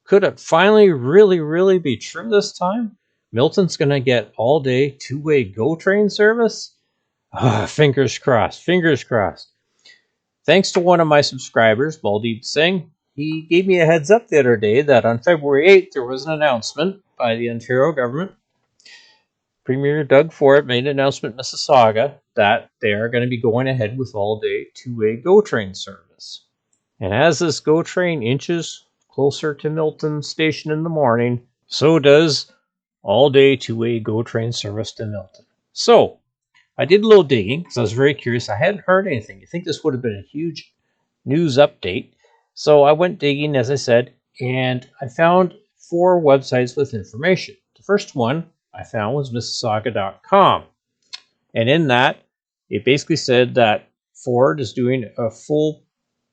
Could it finally really be true this time? Milton's going to get all-day two-way GO train service? Fingers crossed, fingers crossed. Thanks to one of my subscribers, Baldeep Singh, he gave me a heads up the other day that on February 8th there was an announcement by the Ontario government. Premier Doug Ford made an announcement in Mississauga that they are going to be going ahead with all-day two-way GO train service. And as this GO train inches closer to Milton Station in the morning, so does all-day two-way GO train service to Milton. So, I did a little digging because I was very curious. I hadn't heard anything. You think this would have been a huge news update. So I went digging, as I said, and I found 4 websites with information. The first one I found was Mississauga.com. And in that, it basically said that Ford is doing a full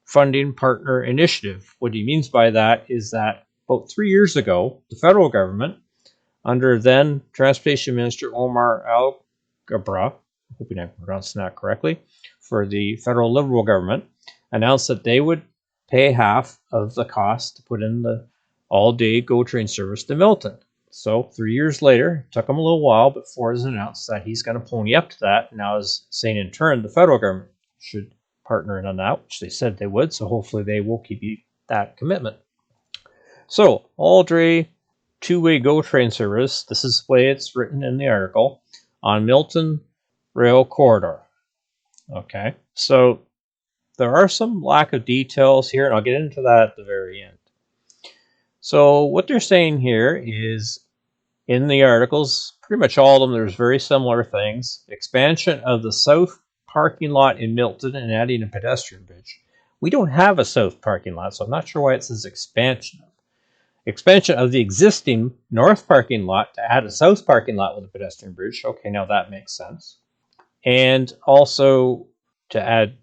funding partner initiative. What he means by that is that about 3 years ago, the federal government, under then Transportation Minister Omar Al-Gabra, hoping I'm pronouncing that correctly, for the federal Liberal government, announced that they would pay half of the cost to put in the all-day GO train service to Milton. So 3 years later, it took them a little while, but Ford has announced that he's going to pony up to that. Now is saying in turn the federal government should partner in on that, which they said they would. So hopefully they will keep that commitment. So all-day two-way GO train service. This is the way it's written in the article on Milton Rail Corridor. Okay, so there are some lack of details here, and I'll get into that at the very end. So what they're saying here is, in the articles, pretty much all of them, there's very similar things. Expansion of the south parking lot in Milton and adding a pedestrian bridge. We don't have a south parking lot, so I'm not sure why it says expansion. Expansion of the existing north parking lot to add a south parking lot with a pedestrian bridge. Okay, now that makes sense. And also to add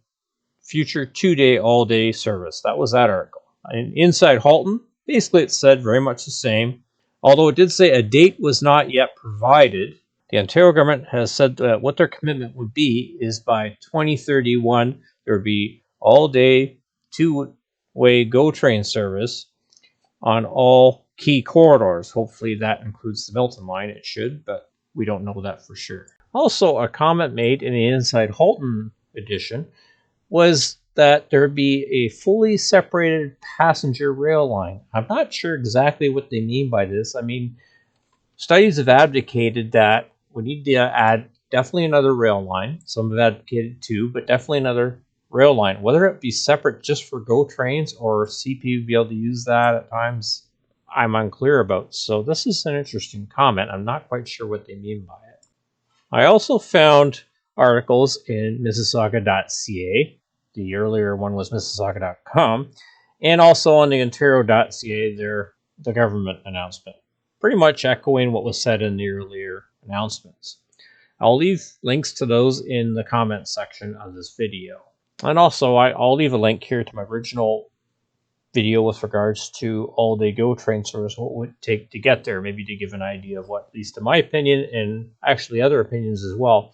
future 2-day all-day service. That was that article. And inside Halton, basically it said very much the same. Although it did say a date was not yet provided, the Ontario government has said that what their commitment would be is by 2031, there would be all-day, two-way GO train service on all key corridors. Hopefully that includes the Milton line. It should, but we don't know that for sure. Also, a comment made in the Inside Halton edition was that there would be a fully separated passenger rail line. I'm not sure exactly what they mean by this. I mean, studies have advocated that we need to add definitely another rail line. Some have advocated 2, but definitely another rail line. Whether it be separate just for GO trains or CP would be able to use that at times, I'm unclear about. So this is an interesting comment. I'm not quite sure what they mean by it. I also found articles in Mississauga.ca. The earlier one was Mississauga.com. And also on the Ontario.ca, the government announcement. Pretty much echoing what was said in the earlier announcements. I'll leave links to those in the comments section of this video. And also, I'll leave a link here to my original video with regards to all-day GO train service, what it would take to get there, maybe to give an idea of what, at least in my opinion, and actually other opinions as well,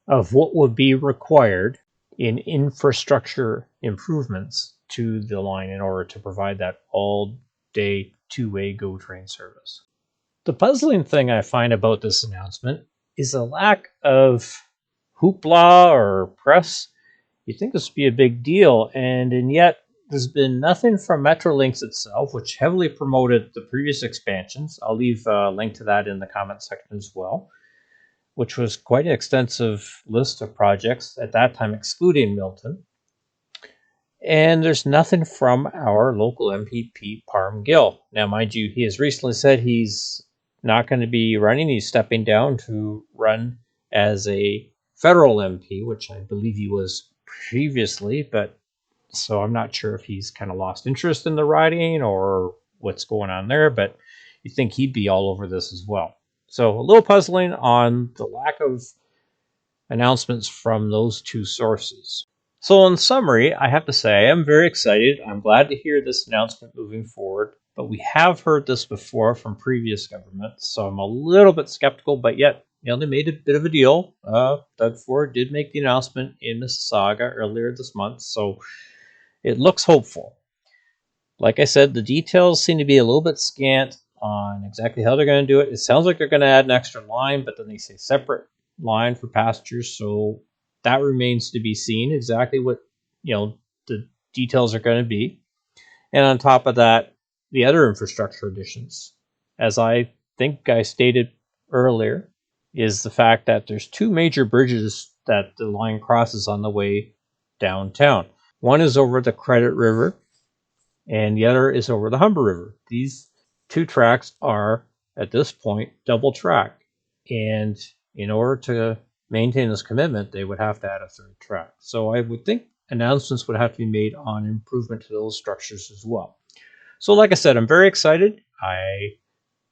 of what would be required in infrastructure improvements to the line in order to provide that all-day two-way GO train service. The puzzling thing I find about this announcement is a lack of hoopla or press. You'd think this would be a big deal, and yet there's been nothing from Metrolinx itself, which heavily promoted the previous expansions. I'll leave a link to that in the comment section as well, which was quite an extensive list of projects, at that time excluding Milton. And there's nothing from our local MPP, Parm Gill. Now, mind you, he has recently said he's not going to be running. He's stepping down to run as a federal MP, which I believe he was previously, but so I'm not sure if he's kind of lost interest in the riding or what's going on there, but you'd think he'd be all over this as well. So a little puzzling on the lack of announcements from those 2 sources. So in summary, I have to say I am very excited. I'm glad to hear this announcement moving forward, but we have heard this before from previous governments, so I'm a little bit skeptical, but yet, they made a bit of a deal. Doug Ford did make the announcement in Mississauga earlier this month, so it looks hopeful. Like I said, the details seem to be a little bit scant on exactly how they're going to do it. It sounds like they're going to add an extra line, but then they say separate line for pastures, so that remains to be seen exactly what the details are going to be. And on top of that, the other infrastructure additions, as I think I stated earlier, is the fact that there's two major bridges that the line crosses on the way downtown. One is over the Credit River, and the other is over the Humber River. These two tracks are, at this point, double track. And in order to maintain this commitment, they would have to add a third track. So I would think announcements would have to be made on improvement to those structures as well. So like I said, I'm very excited. I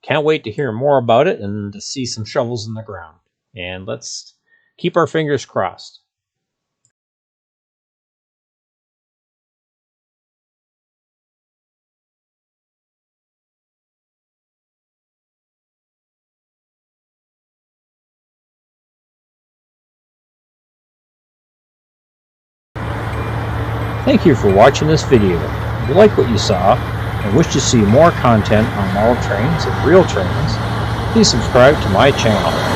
can't wait to hear more about it and to see some shovels in the ground. And let's keep our fingers crossed. Thank you for watching this video. If you like what you saw and wish to see more content on model trains and real trains, please subscribe to my channel.